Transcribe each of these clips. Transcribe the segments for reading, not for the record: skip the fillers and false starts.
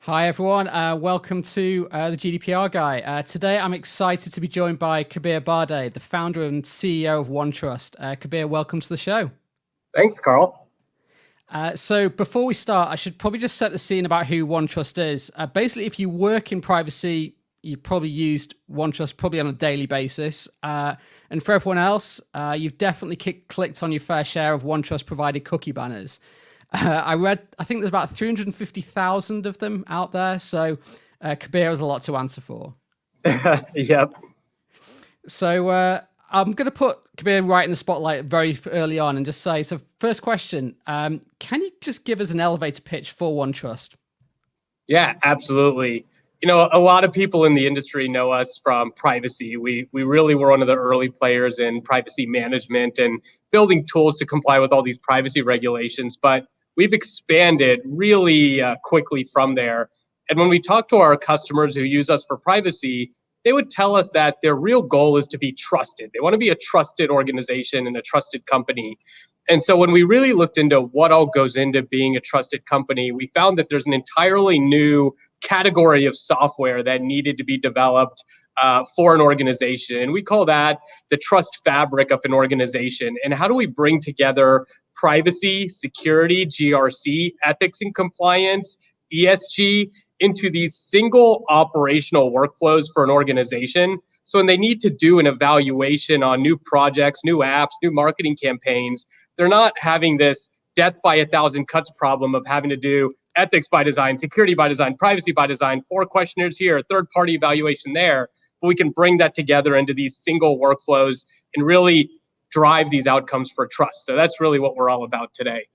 Hi, everyone. Welcome to the GDPR Guy. Today, I'm excited to be joined by Kabir Barday, the founder and CEO of OneTrust. Kabir, welcome to the show. Thanks, Carl. So before we start, I should probably just set the scene about who OneTrust is. Basically, if you work in privacy, you've probably used OneTrust probably on a daily basis. And for everyone else, you've definitely clicked on your fair share of OneTrust provided cookie banners. I think there's about 350,000 of them out there. So Kabir has a lot to answer for. Yep. So I'm going to put Kabir right in the spotlight very early on and just say, so first question, can you just give us an elevator pitch for OneTrust? Yeah, absolutely. A lot of people in the industry know us from privacy. We really were one of the early players in privacy management and building tools to comply with all these privacy regulations. But we've expanded really quickly from there. And when we talk to our customers who use us for privacy, they would tell us that their real goal is to be trusted. They want to be a trusted organization and a trusted company. And so when we really looked into what all goes into being a trusted company, we found that there's an entirely new category of software that needed to be developed for an organization. And we call that the trust fabric of an organization. And how do we bring together privacy, security, GRC, ethics and compliance, ESG into these single operational workflows for an organization? So when they need to do an evaluation on new projects, new apps, new marketing campaigns, they're not having this death by a thousand cuts problem of having to do ethics by design, security by design, privacy by design, 4 questionnaires here, third-party evaluation there. But we can bring that together into these single workflows and really drive these outcomes for trust. So that's really what we're all about today.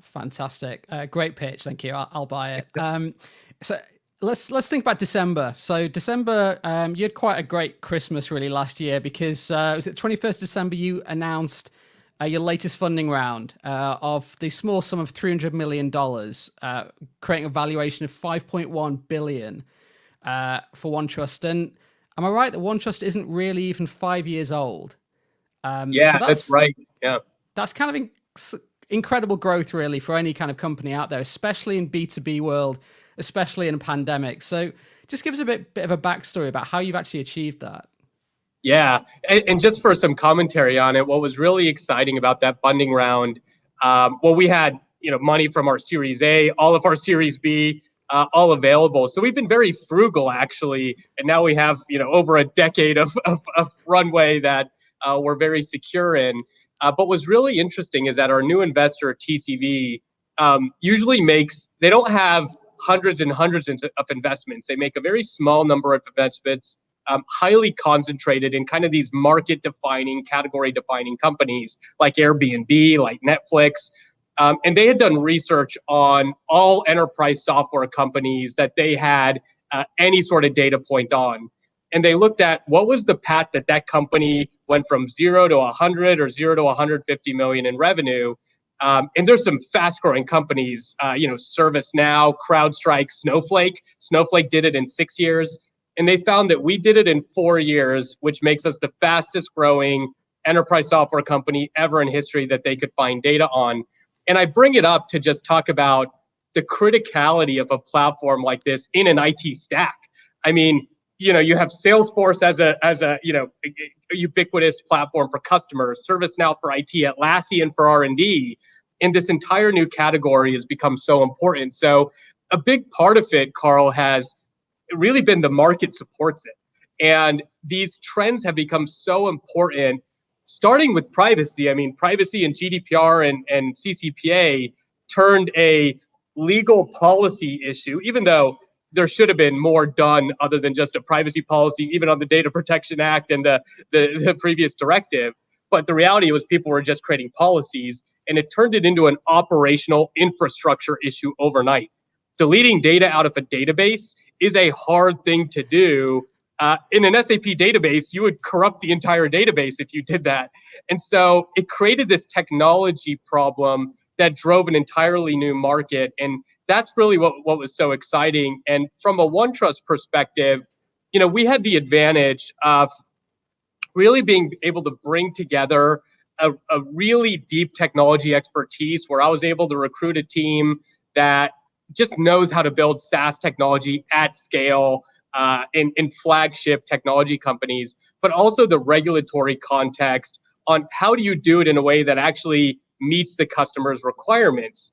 Fantastic. Great pitch. Thank you. I'll buy it. So let's think about December. So December, you had quite a great Christmas really last year because was it 21st December you announced your latest funding round of the small sum of $300 million, creating a valuation of $5.1 billion for OneTrust. And am I right that OneTrust isn't really even 5 years old? So that's right. Yeah, that's kind of incredible growth really for any kind of company out there, especially in B2B world, especially in a pandemic. So just give us a bit of a backstory about how you've actually achieved that. Yeah, and just for some commentary on it, what was really exciting about that funding round, well, we had money from our Series A, all of our Series B, all available. So we've been very frugal actually, and now we have over a decade of runway that we're very secure in. But what's really interesting is that our new investor TCV usually they don't have hundreds and hundreds of investments. They make a very small number of investments. Highly concentrated in kind of these market-defining, category-defining companies like Airbnb, like Netflix. And they had done research on all enterprise software companies that they had any sort of data point on. And they looked at what was the path that company went from 0 to 100 or 0 to 150 million in revenue. And there's some fast-growing companies, ServiceNow, CrowdStrike, Snowflake. Snowflake did it in 6 years. And they found that we did it in 4 years, which makes us the fastest growing enterprise software company ever in history that they could find data on. And I bring it up to just talk about the criticality of a platform like this in an IT stack. I mean, you have Salesforce as a ubiquitous platform for customers, ServiceNow for IT, Atlassian for R&D. And this entire new category has become so important. So a big part of it, Carl, has really been the market supports it. And these trends have become so important, starting with privacy. I mean, privacy and GDPR and CCPA turned a legal policy issue, even though there should have been more done other than just a privacy policy, even on the Data Protection Act and the previous directive. But the reality was people were just creating policies, and it turned it into an operational infrastructure issue overnight. Deleting data out of a database is a hard thing to do. In an SAP database, you would corrupt the entire database if you did that. And so it created this technology problem that drove an entirely new market. And that's really what was so exciting. And from a OneTrust perspective, we had the advantage of really being able to bring together a really deep technology expertise where I was able to recruit a team that just knows how to build SaaS technology at scale in flagship technology companies, but also the regulatory context on how do you do it in a way that actually meets the customer's requirements.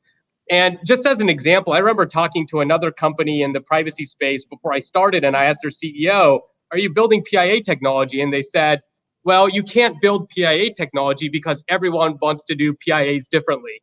And just as an example, I remember talking to another company in the privacy space before I started, and I asked their CEO, are you building PIA technology? And they said, well, you can't build PIA technology because everyone wants to do PIAs differently.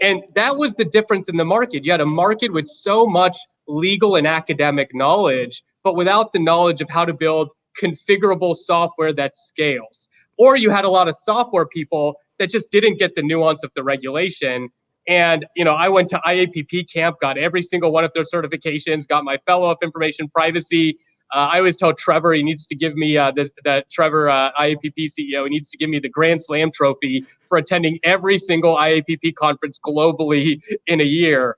And that was the difference in the market. You had a market with so much legal and academic knowledge, but without the knowledge of how to build configurable software that scales. Or you had a lot of software people that just didn't get the nuance of the regulation. And, I went to IAPP camp, got every single one of their certifications, got my fellow of information privacy. I always tell Trevor he needs to give me Trevor, IAPP CEO, he needs to give me the Grand Slam trophy for attending every single IAPP conference globally in a year.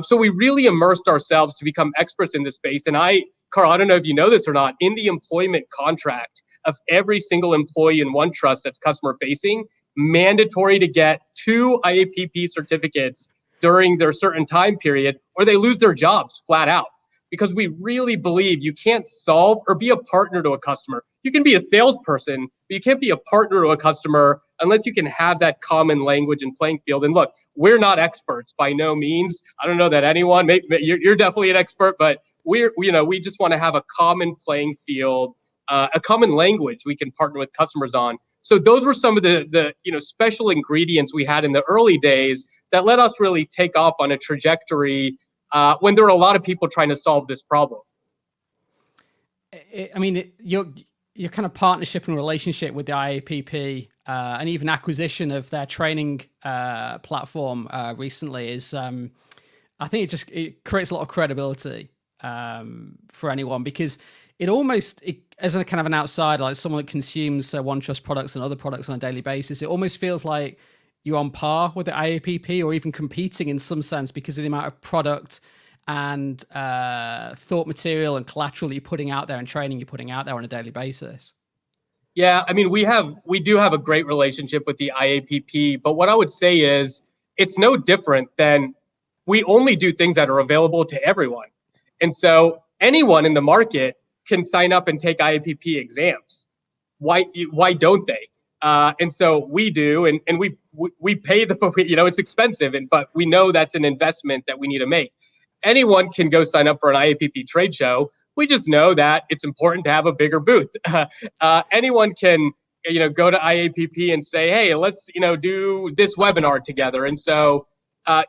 So we really immersed ourselves to become experts in this space. And Carl, I don't know if you know this or not, in the employment contract of every single employee in OneTrust that's customer facing, mandatory to get 2 IAPP certificates during their certain time period, or they lose their jobs flat out. Because we really believe you can't solve or be a partner to a customer. You can be a salesperson, but you can't be a partner to a customer unless you can have that common language and playing field. And look, we're not experts by no means. I don't know that anyone, you're definitely an expert, but we just want to have a common playing field, a common language we can partner with customers on. So those were some of the special ingredients we had in the early days that let us really take off on a trajectory when there are a lot of people trying to solve this problem. Your kind of partnership and relationship with the IAPP and even acquisition of their training platform recently is, I think it creates a lot of credibility for anyone, because as a kind of an outsider, like someone that consumes OneTrust products and other products on a daily basis, it almost feels like you're on par with the IAPP or even competing in some sense because of the amount of product and thought material and collateral that you're putting out there and training you're putting out there on a daily basis. Yeah, I mean, we do have a great relationship with the IAPP, but what I would say is it's no different than we only do things that are available to everyone. And so anyone in the market can sign up and take IAPP exams. Why don't they? And so we do, and we pay it's expensive, but we know that's an investment that we need to make. Anyone can go sign up for an IAPP trade show. We just know that it's important to have a bigger booth. Anyone can, go to IAPP and say, hey, let's, do this webinar together. And so,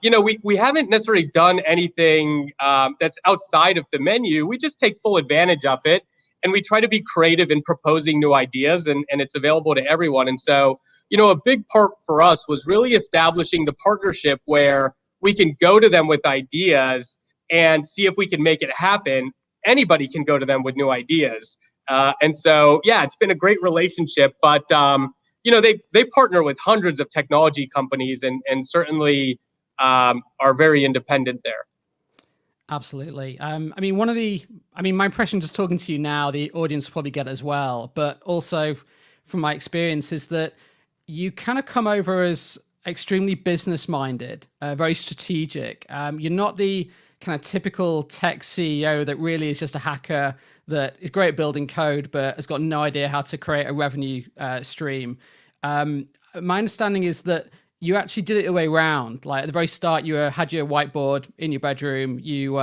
we haven't necessarily done anything that's outside of the menu. We just take full advantage of it. And we try to be creative in proposing new ideas, and it's available to everyone. And so, a big part for us was really establishing the partnership where we can go to them with ideas and see if we can make it happen. Anybody can go to them with new ideas. And so, yeah, it's been a great relationship. But, they partner with hundreds of technology companies and certainly are very independent there. Absolutely. My impression just talking to you now, the audience will probably get it as well, but also from my experience is that you kind of come over as extremely business minded, very strategic. You're not the kind of typical tech CEO that really is just a hacker that is great at building code, but has got no idea how to create a revenue stream. My understanding is that you actually did it the way around. Like at the very start, you had your whiteboard in your bedroom. You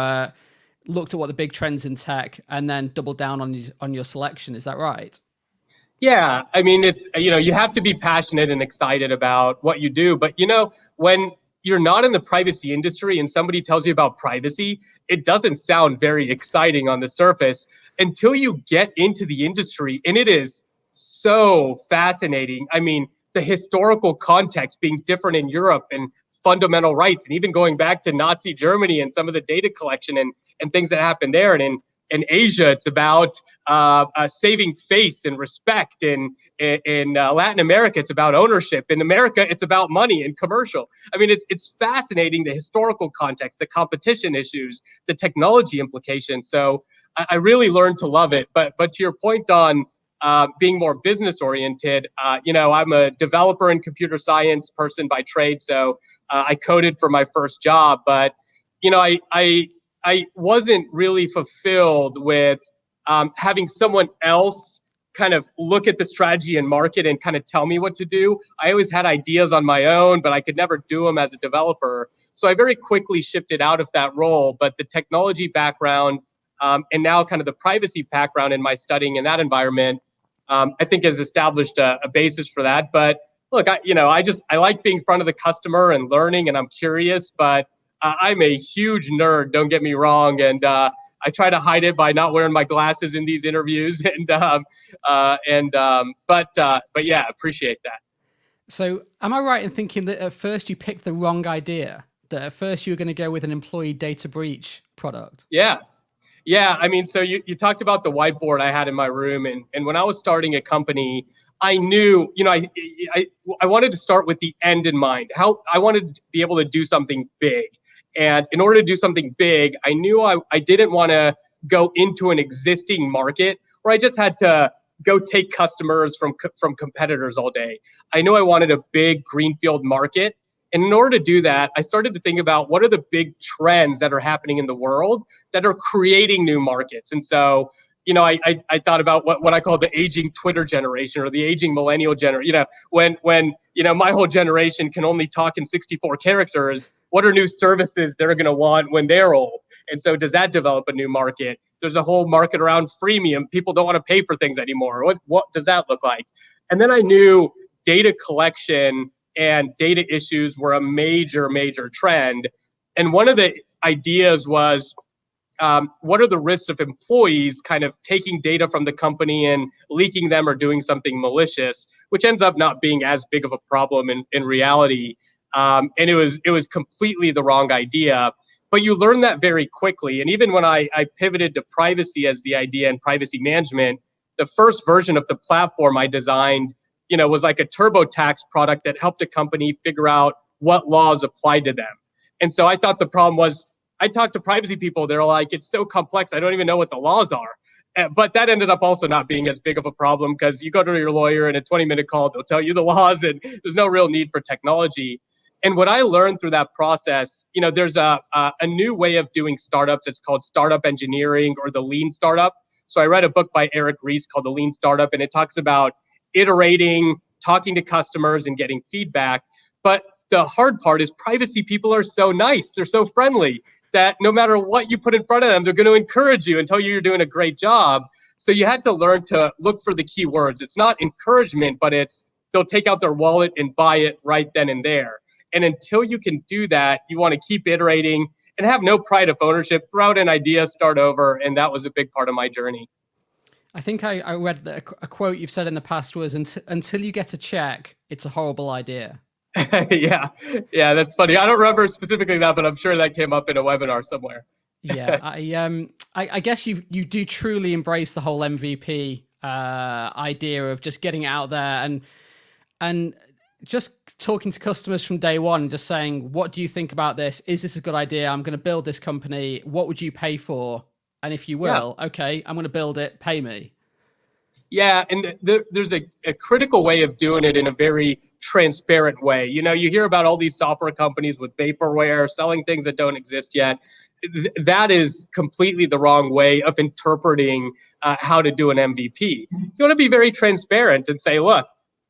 looked at what the big trends in tech, and then doubled down on your selection. Is that right? Yeah, I mean, it's you have to be passionate and excited about what you do. But when you're not in the privacy industry and somebody tells you about privacy, it doesn't sound very exciting on the surface until you get into the industry, and it is so fascinating. I mean, the historical context being different in Europe and fundamental rights, and even going back to Nazi Germany and some of the data collection and things that happened there. And in Asia, it's about saving face and respect. In Latin America, it's about ownership. In America, it's about money and commercial. I mean, it's fascinating, the historical context, the competition issues, the technology implications. So I really learned to love it. But to your point on being more business oriented, I'm a developer and computer science person by trade. So I coded for my first job. But, I wasn't really fulfilled with having someone else kind of look at the strategy and market and kind of tell me what to do. I always had ideas on my own, but I could never do them as a developer. So I very quickly shifted out of that role. But the technology background and now kind of the privacy background in my studying in that environment, I think has established a basis for that. But look, I like being in front of the customer and learning, and I'm curious, but I'm a huge nerd. Don't get me wrong, and I try to hide it by not wearing my glasses in these interviews. But yeah, appreciate that. So, am I right in thinking that at first you picked the wrong idea? That at first you were going to go with an employee data breach product? Yeah. Yeah, I mean, so you talked about the whiteboard I had in my room, and when I was starting a company, I knew, I wanted to start with the end in mind. How I wanted to be able to do something big, and in order to do something big, I knew I didn't want to go into an existing market where I just had to go take customers from competitors all day. I knew I wanted a big greenfield market. And in order to do that, I started to think about what are the big trends that are happening in the world that are creating new markets. And so, I thought about what I call the aging Twitter generation or the aging millennial generation. When my whole generation can only talk in 64 characters, what are new services they're going to want when they're old? And so does that develop a new market? There's a whole market around freemium. People don't want to pay for things anymore. What does that look like? And then I knew data collection and data issues were a major, major trend. And one of the ideas was, what are the risks of employees kind of taking data from the company and leaking them or doing something malicious, which ends up not being as big of a problem in reality. And it was completely the wrong idea. But you learn that very quickly. And even when I pivoted to privacy as the idea and privacy management, the first version of the platform I designed was like a TurboTax product that helped a company figure out what laws applied to them. And so I thought the problem was, I talked to privacy people, they're like, it's so complex, I don't even know what the laws are. But that ended up also not being as big of a problem because you go to your lawyer in a 20-minute call, they'll tell you the laws and there's no real need for technology. And what I learned through that process, there's a new way of doing startups. It's called startup engineering or the lean startup. So I read a book by Eric Ries called The Lean Startup, and it talks about iterating, talking to customers and getting feedback. But the hard part is privacy people are so nice. They're so friendly that no matter what you put in front of them, they're going to encourage you and tell you you're doing a great job. So you had to learn to look for the key words. It's not encouragement, but it's they'll take out their wallet and buy it right then and there. And until you can do that, you want to keep iterating and have no pride of ownership, throw out an idea, start over. And that was a big part of my journey. I think I read that a quote you've said in the past was, until you get a check, it's a horrible idea. Yeah, that's funny. I don't remember specifically that, but I'm sure that came up in a webinar somewhere. Yeah, I guess you do truly embrace the whole MVP idea of just getting it out there and just talking to customers from day one, just saying, what do you think about this? Is this a good idea? I'm going to build this company. What would you pay for? And if you will, okay, I'm going to build it, pay me. Yeah, and there's a critical way of doing it in a very transparent way. You hear about all these software companies with vaporware selling things that don't exist yet. That is completely the wrong way of interpreting how to do an MVP. You want to be very transparent and say, look,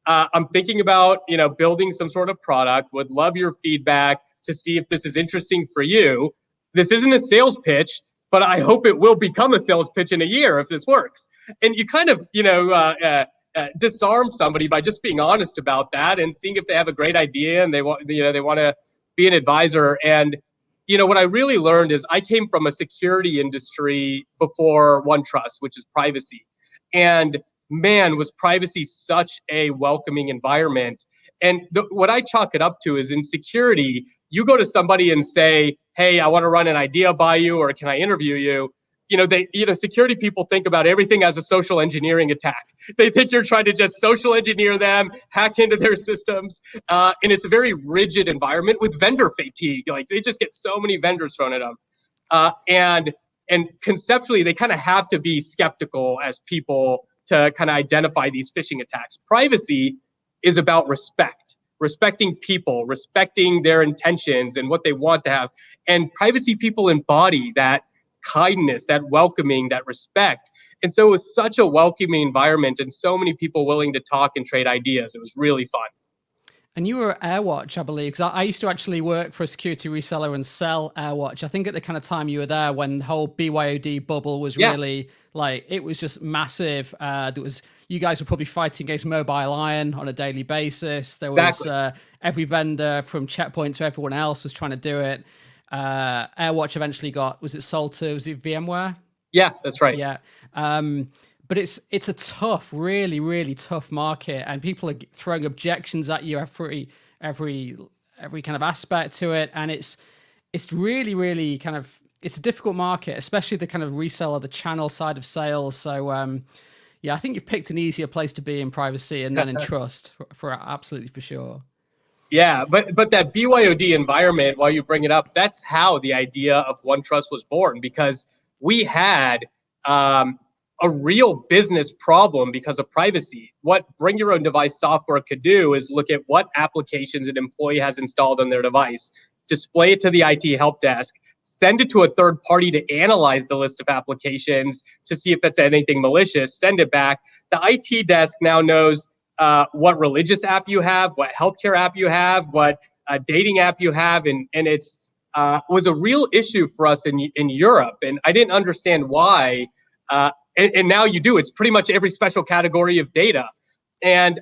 I'm thinking about building some sort of product, would love your feedback to see if this is interesting for you. This isn't a sales pitch, but I hope it will become a sales pitch in a year if this works. And you kind of, disarm somebody by just being honest about that and seeing if they have a great idea and they want to be an advisor. And, what I really learned is I came from a security industry before OneTrust, which is privacy. And man, was privacy such a welcoming environment. And what I chalk it up to is in security, you go to somebody and say, hey, I want to run an idea by you, or can I interview you? Security people think about everything as a social engineering attack. They think you're trying to just social engineer them, hack into their systems. And it's a very rigid environment with vendor fatigue. Like they just get so many vendors thrown at them. And conceptually, they kind of have to be skeptical as people to kind of identify these phishing attacks. Privacy is about respect. respecting people, respecting their intentions and what they want to have. And privacy people embody that kindness, that welcoming, that respect. And so it was such a welcoming environment and so many people willing to talk and trade ideas. It was really fun. And you were at AirWatch, I believe, because I used to actually work for a security reseller and sell AirWatch. I think at the kind of time you were there when the whole BYOD bubble was really like, it was just massive. You guys were probably fighting against Mobile Iron on a daily basis. There was every vendor from Checkpoint to everyone else was trying to do it. AirWatch eventually was it VMware? Yeah, that's right. Yeah. But it's a tough, really, really tough market, and people are throwing objections at you every kind of aspect to it, and it's really, really kind of, it's a difficult market, especially the kind of reseller, the channel side of sales. So I think you've picked an easier place to be in privacy and then in trust for absolutely for sure. Yeah, but that BYOD environment, while you bring it up, that's how the idea of OneTrust was born, because we had a real business problem because of privacy. What Bring Your Own Device software could do is look at what applications an employee has installed on their device, display it to the IT help desk, send it to a third party to analyze the list of applications to see if it's anything malicious, send it back. The IT desk now knows what religious app you have, what healthcare app you have, what dating app you have, and it's was a real issue for us in Europe, and I didn't understand why. And now you do. It's pretty much every special category of data. And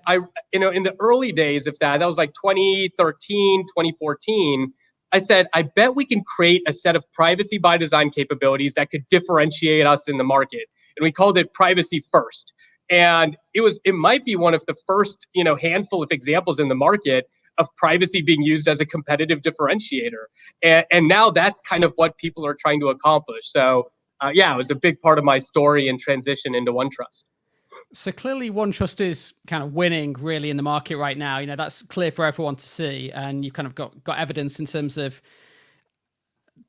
in the early days of that was like 2013, 2014, I said, I bet we can create a set of privacy by design capabilities that could differentiate us in the market. And we called it Privacy First. And it might be one of the first, handful of examples in the market of privacy being used as a competitive differentiator. And now that's kind of what people are trying to accomplish. So it was a big part of my story and transition into OneTrust. So clearly OneTrust is kind of winning really in the market right now. That's clear for everyone to see. And you kind of got evidence in terms of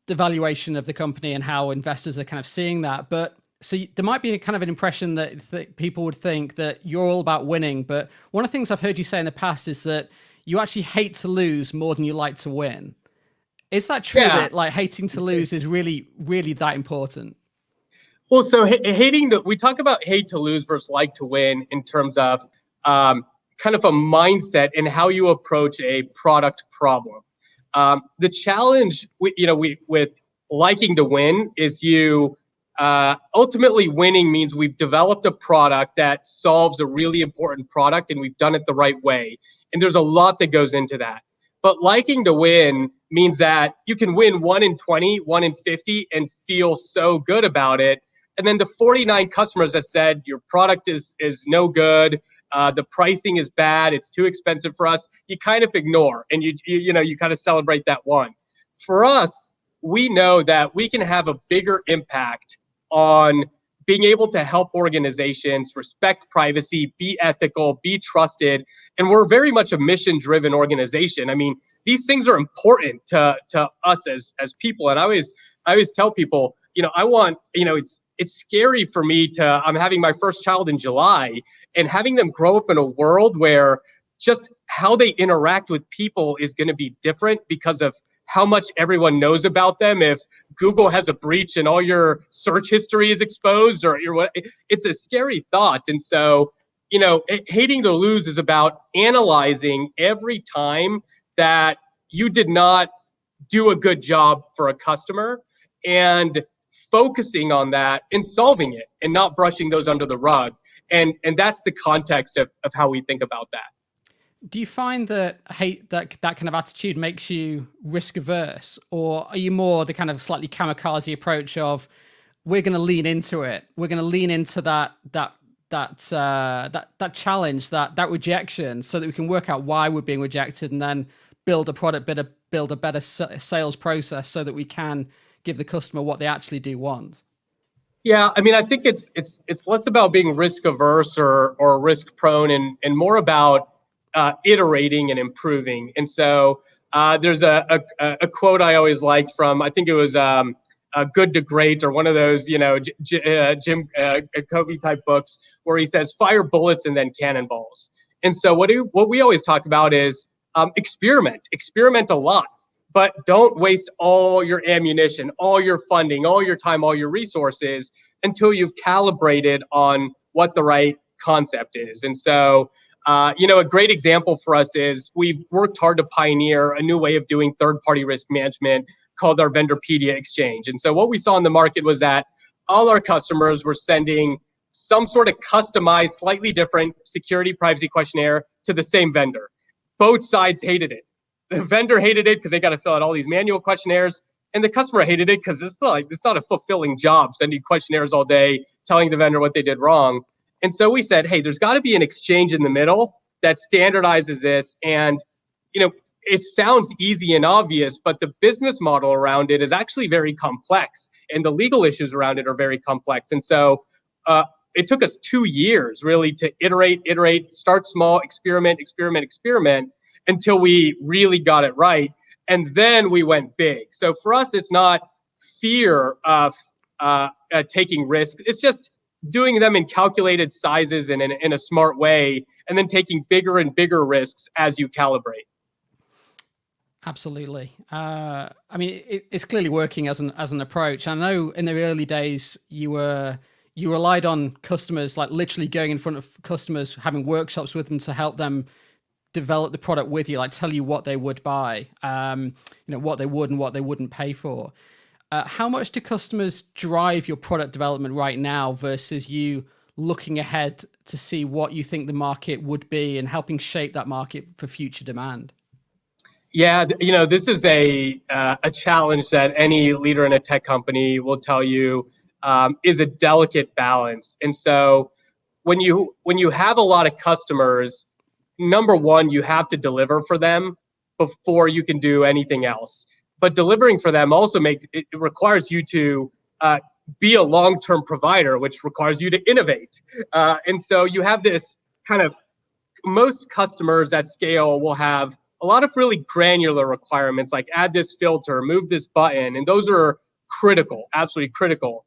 the valuation of the company and how investors are kind of seeing that. But so there might be a kind of an impression that people would think that you're all about winning. But one of the things I've heard you say in the past is that you actually hate to lose more than you like to win. Is that true that like hating to lose is really, really that important? Well, so we talk about hate to lose versus like to win in terms of kind of a mindset and how you approach a product problem. The challenge, with liking to win is ultimately winning means we've developed a product that solves a really important product and we've done it the right way. And there's a lot that goes into that. But liking to win means that you can win 1 in 20, 1 in 50 and feel so good about it. And then the 49 customers that said your product is no good, the pricing is bad, it's too expensive for us, you kind of ignore and you kind of celebrate that one. For us, we know that we can have a bigger impact on being able to help organizations respect privacy, be ethical, be trusted. And we're very much a mission-driven organization. I mean, these things are important to us as people. And I always tell people, I want, it's scary for me I'm having my first child in July and having them grow up in a world where just how they interact with people is going to be different because of how much everyone knows about them. If Google has a breach and all your search history is exposed, it's a scary thought. And so, hating to lose is about analyzing every time that you did not do a good job for a customer and focusing on that and solving it and not brushing those under the rug. And that's the context of how we think about that. Do you find that that kind of attitude makes you risk averse, or are you more the kind of slightly kamikaze approach of we're going to lean into it, we're going to lean into that challenge, that rejection, so that we can work out why we're being rejected and then build a product, build a better sales process so that we can give the customer what they actually do want? Yeah, I mean, I think it's less about being risk averse or risk prone and more about iterating and improving. And so there's a quote I always liked from, I think it was Good to Great, or one of those, Jim Covey type books, where he says, fire bullets and then cannonballs. And so what we always talk about is experiment a lot, but don't waste all your ammunition, all your funding, all your time, all your resources until you've calibrated on what the right concept is. And so, a great example for us is we've worked hard to pioneer a new way of doing third-party risk management called our Vendorpedia exchange. And so what we saw in the market was that all our customers were sending some sort of customized, slightly different security privacy questionnaire to the same vendor. Both sides hated it. The vendor hated it because they got to fill out all these manual questionnaires, and the customer hated it because it's not a fulfilling job sending questionnaires all day, telling the vendor what they did wrong. And so we said, hey, there's got to be an exchange in the middle that standardizes this. And, it sounds easy and obvious, but the business model around it is actually very complex, and the legal issues around it are very complex. And so it took us 2 years really to iterate, start small, experiment until we really got it right. And then we went big. So for us, it's not fear of taking risks. It's just doing them in calculated sizes and in a smart way, and then taking bigger and bigger risks as you calibrate. Absolutely. It's clearly working as an approach. I know in the early days you relied on customers, like literally going in front of customers, having workshops with them to help them develop the product with you, like tell you what they would buy, what they would and what they wouldn't pay for. How much do customers drive your product development right now versus you looking ahead to see what you think the market would be and helping shape that market for future demand? Yeah, this is a challenge that any leader in a tech company will tell you is a delicate balance. And so when you have a lot of customers, number one, you have to deliver for them before you can do anything else. But delivering for them also it requires you to be a long-term provider, which requires you to innovate. And so you have this kind of, most customers at scale will have a lot of really granular requirements, like add this filter, move this button, and those are critical, absolutely critical.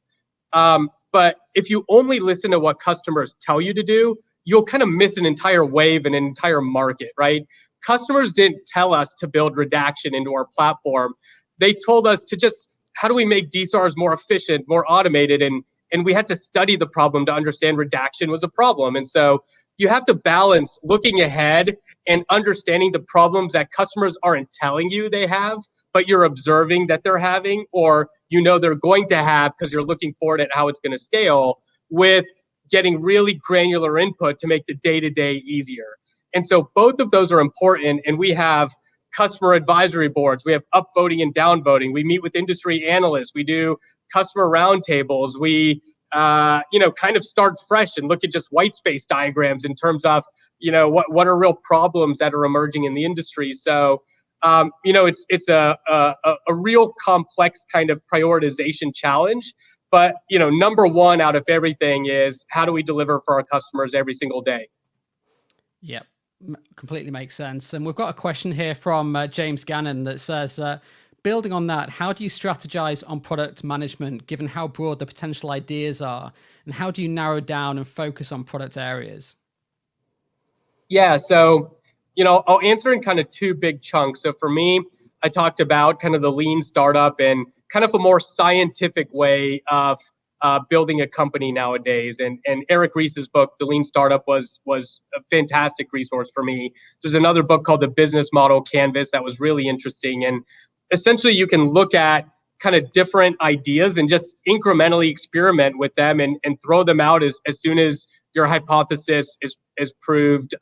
But if you only listen to what customers tell you to do, you'll kind of miss an entire wave and an entire market, right? Customers didn't tell us to build redaction into our platform. They told us to just, how do we make DSARs more efficient, more automated? And we had to study the problem to understand redaction was a problem. And so you have to balance looking ahead and understanding the problems that customers aren't telling you they have, but you're observing that they're having, or they're going to have because you're looking forward at how it's going to scale, with getting really granular input to make the day-to-day easier. And so both of those are important, and we have customer advisory boards, we have upvoting and downvoting, we meet with industry analysts, we do customer roundtables, we kind of start fresh and look at just white space diagrams in terms of, what are real problems that are emerging in the industry. So, it's a real complex kind of prioritization challenge. But, number one out of everything is, how do we deliver for our customers every single day? Yep, completely makes sense. And we've got a question here from James Gannon that says, building on that, how do you strategize on product management, given how broad the potential ideas are? And how do you narrow down and focus on product areas? Yeah, so, I'll answer in kind of two big chunks. So for me, I talked about kind of the lean startup and kind of a more scientific way of building a company nowadays. And Eric Ries's book, The Lean Startup, was a fantastic resource for me. There's another book called The Business Model Canvas that was really interesting. And essentially, you can look at kind of different ideas and just incrementally experiment with them and throw them out as soon as your hypothesis is proved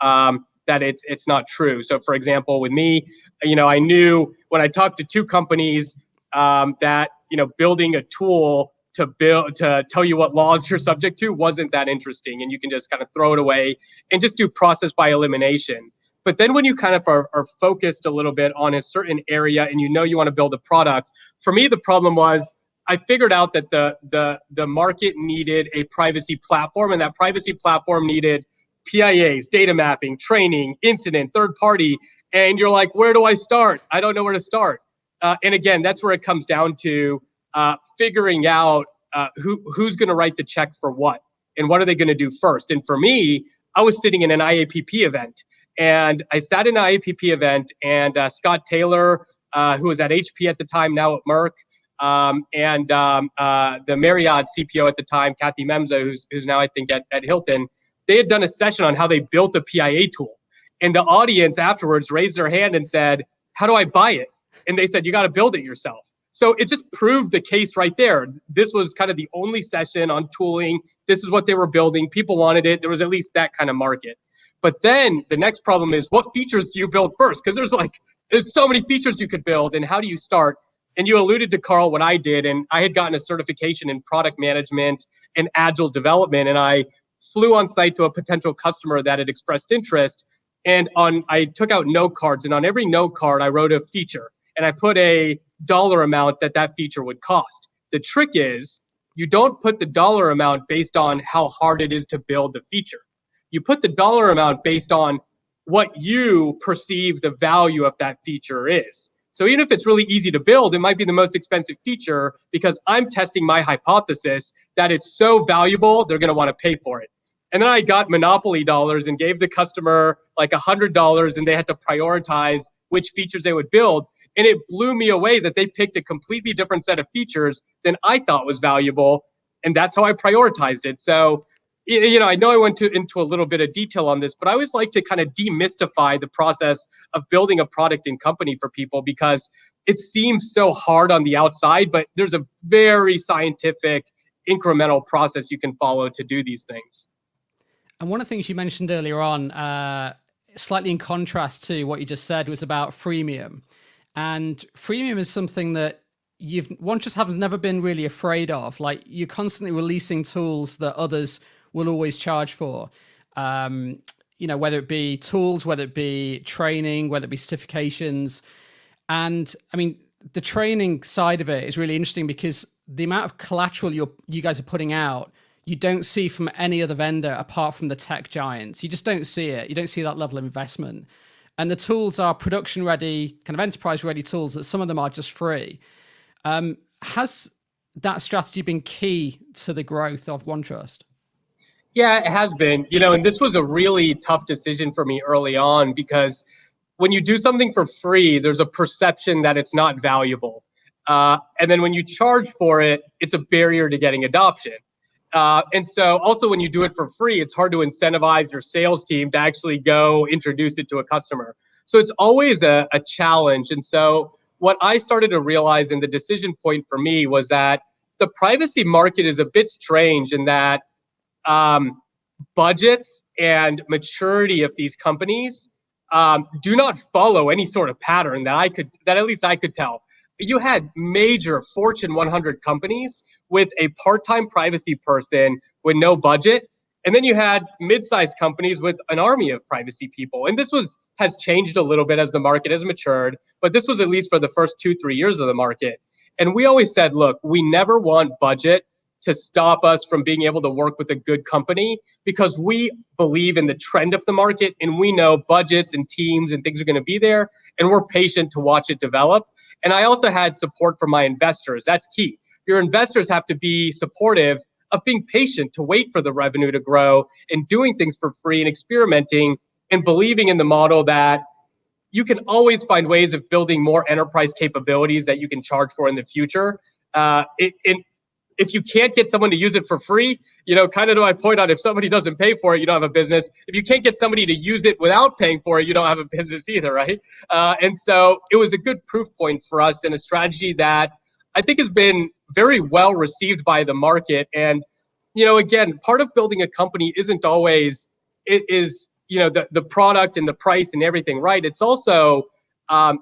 that it's not true. So, for example, with me, I knew when I talked to two companies that building a tool to tell you what laws you're subject to wasn't that interesting, and you can just kind of throw it away and just do process by elimination. But then when you kind of are focused a little bit on a certain area and you want to build a product, for me, the problem was I figured out that the market needed a privacy platform, and that privacy platform needed PIAs, data mapping, training, incident, third party. And you're like, where do I start? I don't know where to start. And again, that's where it comes down to figuring out who's going to write the check for what, and what are they going to do first. And for me, I was sitting in an IAPP event, And I sat in an IAPP event, and Scott Taylor, who was at HP at the time, now at Merck, and the Marriott CPO at the time, Kathy Memza, who's now I think at Hilton, they had done a session on how they built a PIA tool. And the audience afterwards raised their hand and said, how do I buy it? And they said, you got to build it yourself. So it just proved the case right there. This was kind of the only session on tooling. This is what they were building. People wanted it. There was at least that kind of market. But then the next problem is, what features do you build first? Because there's so many features you could build, and how do you start? And you alluded to, Carl, what I did, and I had gotten a certification in product management and agile development, and I flew on site to a potential customer that had expressed interest, and I took out note cards, and on every note card I wrote a feature, and I put a dollar amount that feature would cost. The trick is, you don't put the dollar amount based on how hard it is to build the feature. You put the dollar amount based on what you perceive the value of that feature is. So even if it's really easy to build, it might be the most expensive feature because I'm testing my hypothesis that it's so valuable, they're going to want to pay for it. And then I got Monopoly dollars and gave the customer like $100, and they had to prioritize which features they would build. And it blew me away that they picked a completely different set of features than I thought was valuable. And that's how I prioritized it. So, I know I went into a little bit of detail on this, but I always like to kind of demystify the process of building a product and company for people, because it seems so hard on the outside, but there's a very scientific incremental process you can follow to do these things. And one of the things you mentioned earlier on, slightly in contrast to what you just said, was about freemium. And freemium is something that OneTrust has never been really afraid of. Like, you're constantly releasing tools that others will always charge for. Whether it be tools, whether it be training, whether it be certifications. And I mean, the training side of it is really interesting because the amount of collateral you guys are putting out, you don't see from any other vendor apart from the tech giants. You just don't see it. You don't see that level of investment. And the tools are production ready, kind of enterprise ready tools that some of them are just free. Has that strategy been key to the growth of OneTrust? Yeah, it has been, and this was a really tough decision for me early on, because when you do something for free, there's a perception that it's not valuable. And then when you charge for it, it's a barrier to getting adoption. And so also when you do it for free, it's hard to incentivize your sales team to actually go introduce it to a customer. So it's always a challenge. And so what I started to realize, in the decision point for me, was that the privacy market is a bit strange in that budgets and maturity of these companies do not follow any sort of pattern that at least I could tell. You had major Fortune 100 companies with a part-time privacy person with no budget, and then you had mid-sized companies with an army of privacy people. And this has changed a little bit as the market has matured, but this was at least for the first 2-3 years of the market. And we always said, look, we never want budget to stop us from being able to work with a good company, because we believe in the trend of the market, and we know budgets and teams and things are going to be there, and we're patient to watch it develop. And I also had support from my investors. That's key. Your investors have to be supportive of being patient to wait for the revenue to grow and doing things for free and experimenting and believing in the model that you can always find ways of building more enterprise capabilities that you can charge for in the future. If you can't get someone to use it for free, kind of to my point on, if somebody doesn't pay for it, you don't have a business. If you can't get somebody to use it without paying for it, you don't have a business either, right? And so it was a good proof point for us, and a strategy that I think has been very well received by the market. And, again, part of building a company isn't always, the product and the price and everything, right? It's also,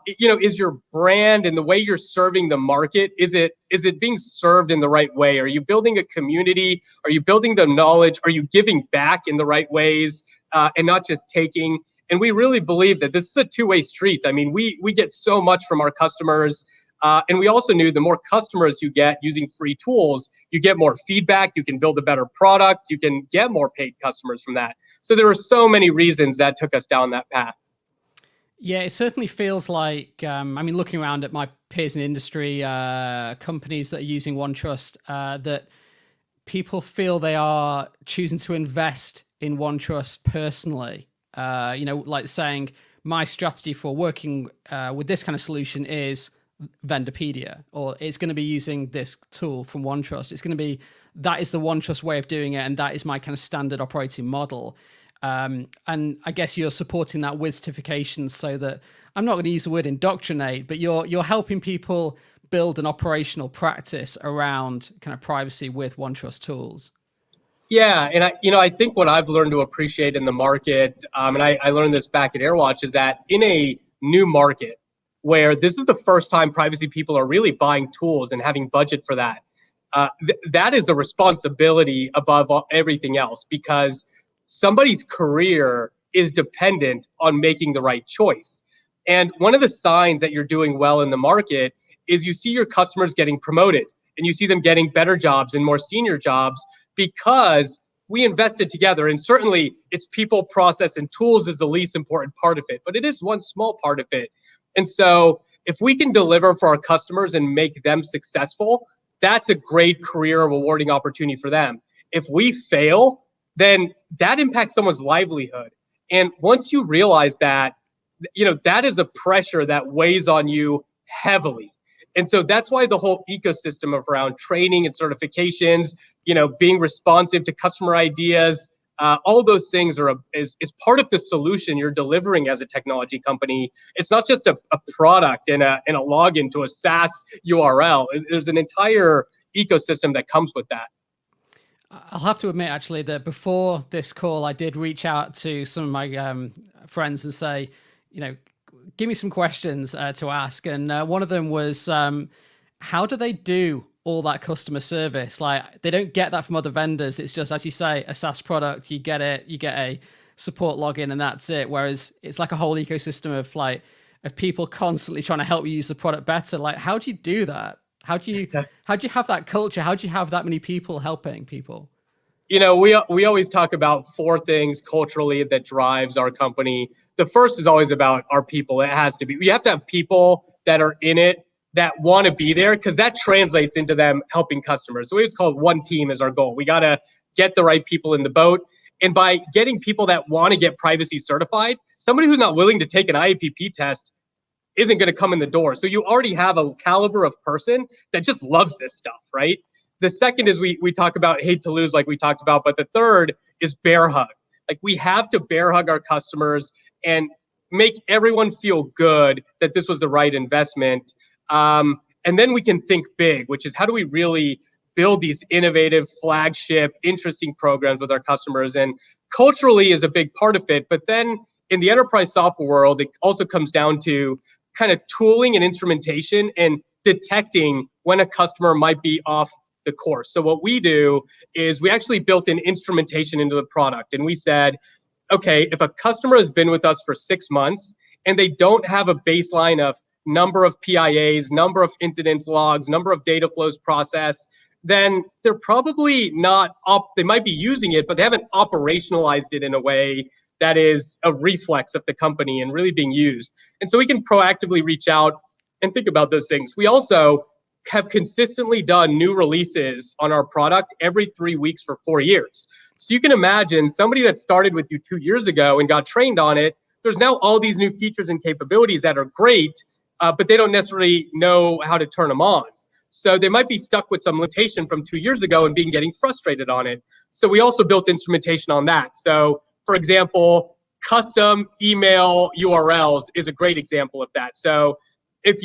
is your brand and the way you're serving the market, is it being served in the right way? Are you building a community? Are you building the knowledge? Are you giving back in the right ways and not just taking? And we really believe that this is a two-way street. I mean, we get so much from our customers. And we also knew the more customers you get using free tools, you get more feedback, you can build a better product, you can get more paid customers from that. So there were so many reasons that took us down that path. Yeah, it certainly feels like, looking around at my peers in the industry, companies that are using OneTrust, that people feel they are choosing to invest in OneTrust personally Like saying my strategy for working with this kind of solution is Vendorpedia, or it's going to be using this tool from OneTrust. It's going to be, that is the OneTrust way of doing it, and that is my kind of standard operating model. And I guess you're supporting that with certifications, so that, I'm not going to use the word indoctrinate, but you're helping people build an operational practice around kind of privacy with OneTrust tools. Yeah, and I think what I've learned to appreciate in the market, and I learned this back at AirWatch, is that in a new market where this is the first time privacy people are really buying tools and having budget for that, that is a responsibility above everything else, because somebody's career is dependent on making the right choice. And one of the signs that you're doing well in the market is you see your customers getting promoted, and you see them getting better jobs and more senior jobs, because we invested together. And certainly it's people, process, and tools is the least important part of it, but it is one small part of it. And so if we can deliver for our customers and make them successful, that's a great career rewarding opportunity for them. If we fail, then that impacts someone's livelihood. And once you realize that, that is a pressure that weighs on you heavily. And so that's why the whole ecosystem of around training and certifications, being responsive to customer ideas, all those things is part of the solution you're delivering as a technology company. It's not just a product and a login to a SaaS URL. There's an entire ecosystem that comes with that. I'll have to admit, actually, that before this call, I did reach out to some of my friends and say, give me some questions to ask. And one of them was, how do they do all that customer service? Like, they don't get that from other vendors. It's just, as you say, a SaaS product. You get it, you get a support login, and that's it. Whereas it's like a whole ecosystem of people constantly trying to help you use the product better. Like, how do you do that? How do you have that culture? How do you have that many people helping people? We always talk about 4 things culturally that drives our company. The first is always about our people. It has to be. We have to have people that are in it, that want to be there, because that translates into them helping customers. So it's called one team is our goal. We got to get the right people in the boat. And by getting people that want to get privacy certified, somebody who's not willing to take an IAPP test isn't going to come in the door. So you already have a caliber of person that just loves this stuff, right? The second is we talk about hate to lose, like we talked about, but the third is bear hug. Like, we have to bear hug our customers and make everyone feel good that this was the right investment. And then we can think big, which is, how do we really build these innovative, flagship, interesting programs with our customers? And culturally is a big part of it. But then in the enterprise software world, it also comes down to kind of tooling and instrumentation and detecting when a customer might be off the course. So what we do is we actually built in instrumentation into the product. And we said, okay, if a customer has been with us for 6 months and they don't have a baseline of number of PIAs, number of incidents logs, number of data flows processed, then they're probably not they might be using it, but they haven't operationalized it in a way that is a reflex of the company and really being used. And so we can proactively reach out and think about those things. We also have consistently done new releases on our product every 3 weeks for 4 years. So you can imagine somebody that started with you 2 years ago and got trained on it, there's now all these new features and capabilities that are great, but they don't necessarily know how to turn them on. So they might be stuck with some limitation from 2 years ago and getting frustrated on it. So we also built instrumentation on that. So, for example, custom email URLs is a great example of that. So if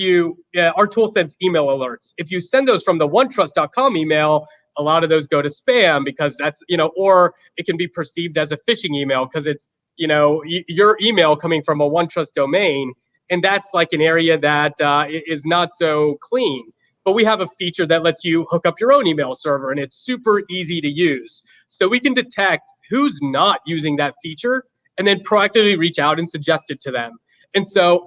our tool sends email alerts. If you send those from the OneTrust.com email, a lot of those go to spam because that's, or it can be perceived as a phishing email because it's, your email coming from a OneTrust domain. And that's like an area that is not so clean. But we have a feature that lets you hook up your own email server, and it's super easy to use. So we can detect who's not using that feature and then proactively reach out and suggest it to them. And so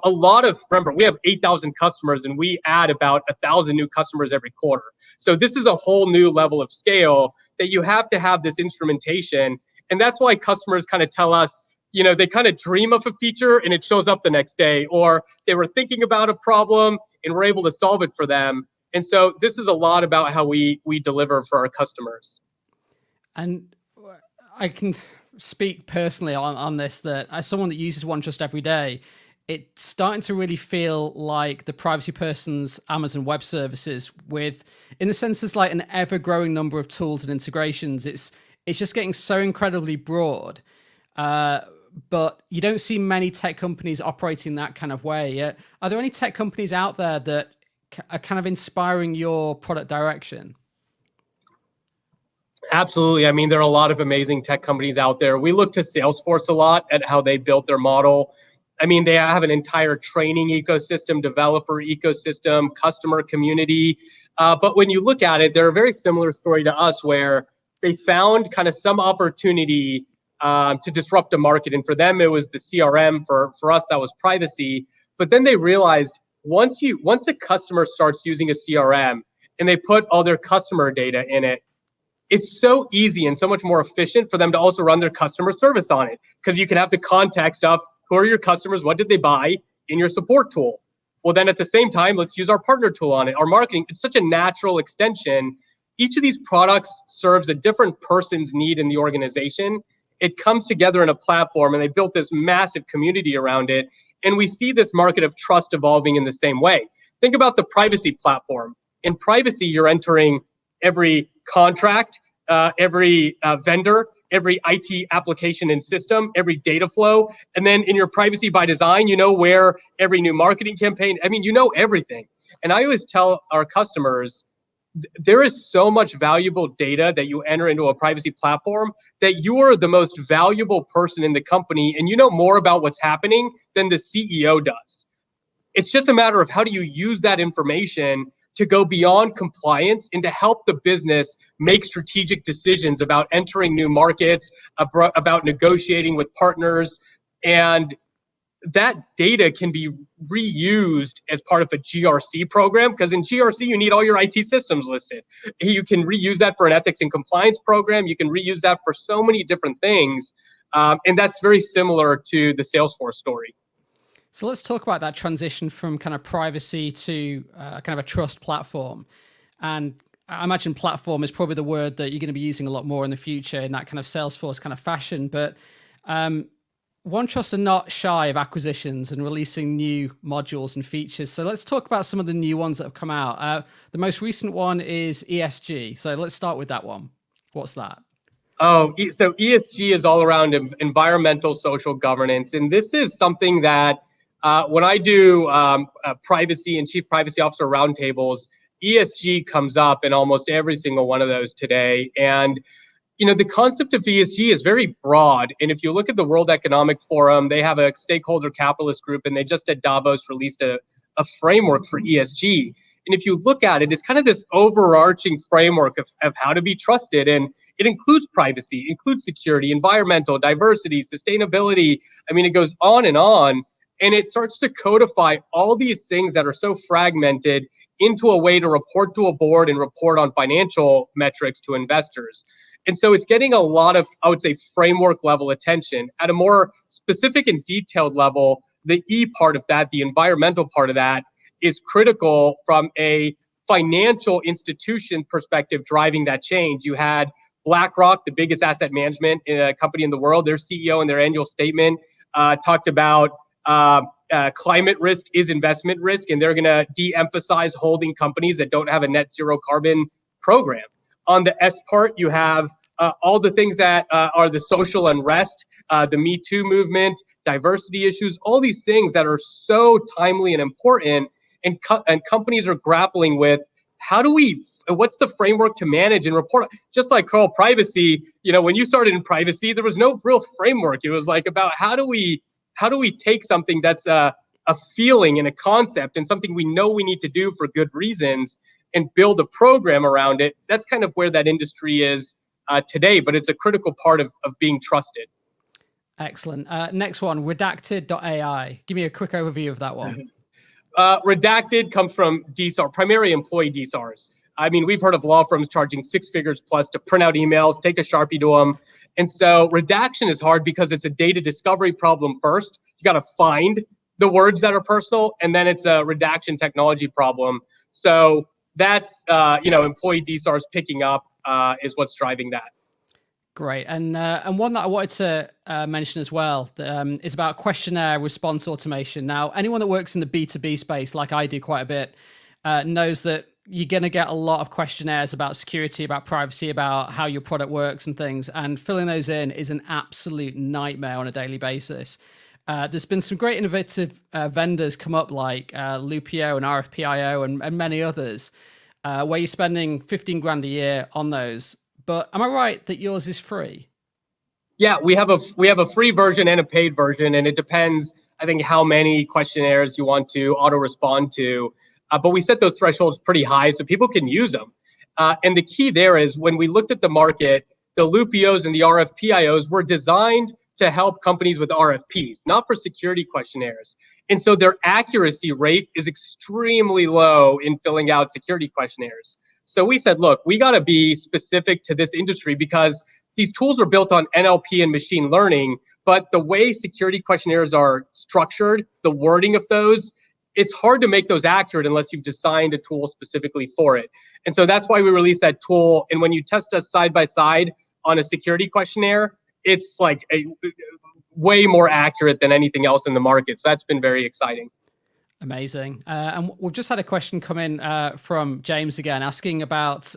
remember, we have 8,000 customers and we add about 1,000 new customers every quarter. So this is a whole new level of scale that you have to have this instrumentation. And that's why customers kind of tell us, they kind of dream of a feature and it shows up the next day, or they were thinking about a problem and we're able to solve it for them. And so this is a lot about how we deliver for our customers. And I can speak personally on this, that as someone that uses OneTrust every day, it's starting to really feel like the privacy person's Amazon Web Services, with, in the sense, there's like an ever-growing number of tools and integrations. It's just getting so incredibly broad. But you don't see many tech companies operating that kind of way. Are there any tech companies out there that are kind of inspiring your product direction? Absolutely. I mean, there are a lot of amazing tech companies out there. We look to Salesforce a lot at how they built their model. I mean, they have an entire training ecosystem, developer ecosystem, customer community. But when you look at it, they're a very similar story to us, where they found kind of some opportunity to disrupt the market. And for them, it was the CRM. For us, that was privacy. But then they realized once a customer starts using a CRM and they put all their customer data in it, it's so easy and so much more efficient for them to also run their customer service on it, because you can have the context of who are your customers, what did they buy, in your support tool. Well, then at the same time, let's use our partner tool on it, our marketing. It's such a natural extension. Each of these products serves a different person's need in the organization. It comes together in a platform, and they built this massive community around it. And we see this market of trust evolving in the same way. Think about the privacy platform. In privacy, you're entering every contract, every vendor, every IT application and system, every data flow. And then in your privacy by design, you know where every new marketing campaign, I mean, you know everything. And I always tell our customers, there is so much valuable data that you enter into a privacy platform that you are the most valuable person in the company, and you know more about what's happening than the CEO does. It's just a matter of how do you use that information to go beyond compliance and to help the business make strategic decisions about entering new markets, about negotiating with partners. And that data can be reused as part of a GRC program, because in GRC, you need all your IT systems listed. You can reuse that for an ethics and compliance program. You can reuse that for so many different things. And that's very similar to the Salesforce story. So let's talk about that transition from kind of privacy to kind of a trust platform. And I imagine platform is probably the word that you're going to be using a lot more in the future in that kind of Salesforce kind of fashion. But OneTrust are not shy of acquisitions and releasing new modules and features. So let's talk about some of the new ones that have come out. The most recent one is ESG. So let's start with that one. What's that? Oh, so ESG is all around environmental social governance. And this is something that when I do privacy and chief privacy officer roundtables, ESG comes up in almost every single one of those today. And, you know, the concept of ESG is very broad. And if you look at the World Economic Forum, they have a stakeholder capitalist group, and they just at Davos released a framework for ESG. And if you look at it, it's kind of this overarching framework of how to be trusted. And it includes privacy, includes security, environmental, diversity, sustainability. I mean, it goes on and on. And it starts to codify all these things that are so fragmented into a way to report to a board and report on financial metrics to investors. And so it's getting a lot of, I would say, framework level attention. At a more specific and detailed level, the E part of that, the environmental part of that, is critical from a financial institution perspective driving that change. You had BlackRock, the biggest asset management company in the world, their CEO in their annual statement talked about climate risk is investment risk, and they're going to de-emphasize holding companies that don't have a net zero carbon program. On the S part, you have all the things that are the social unrest, the Me Too movement, diversity issues, all these things that are so timely and important, and companies are grappling with what's the framework to manage and report? Just like Carl, privacy, you know, when you started in privacy, there was no real framework. It was like about how do we take something that's a feeling and a concept and something we know we need to do for good reasons and build a program around it. That's kind of where that industry is today, but it's a critical part of being trusted. Excellent. Next one, redacted.ai. Give me a quick overview of that one. Redacted comes from DSAR, primary employee DSARs. I mean, we've heard of law firms charging 6 figures plus to print out emails, take a Sharpie to them. And so redaction is hard because it's a data discovery problem first. You got to find the words that are personal, and then it's a redaction technology problem. So that's, employee DSARs picking up is what's driving that. Great. And one that I wanted to mention as well is about questionnaire response automation. Now, anyone that works in the B2B space, like I do quite a bit, knows that you're going to get a lot of questionnaires about security, about privacy, about how your product works and things. And filling those in is an absolute nightmare on a daily basis. There's been some great innovative vendors come up like Lupio and RFPIO and many others, where you're spending 15 grand a year on those. But am I right that yours is free? Yeah, we have a free version and a paid version, and it depends, I think, how many questionnaires you want to auto respond to. But we set those thresholds pretty high so people can use them. And the key there is when we looked at the market, the Lupios and the RFPIOs were designed to help companies with RFPs, not for security questionnaires. And so their accuracy rate is extremely low in filling out security questionnaires. So we said, look, we got to be specific to this industry because these tools are built on NLP and machine learning, but the way security questionnaires are structured, the wording of those, it's hard to make those accurate unless you've designed a tool specifically for it. And so that's why we released that tool. And when you test us side by side on a security questionnaire, it's like way more accurate than anything else in the market. So that's been very exciting. Amazing. And we've just had a question come in from James again, asking about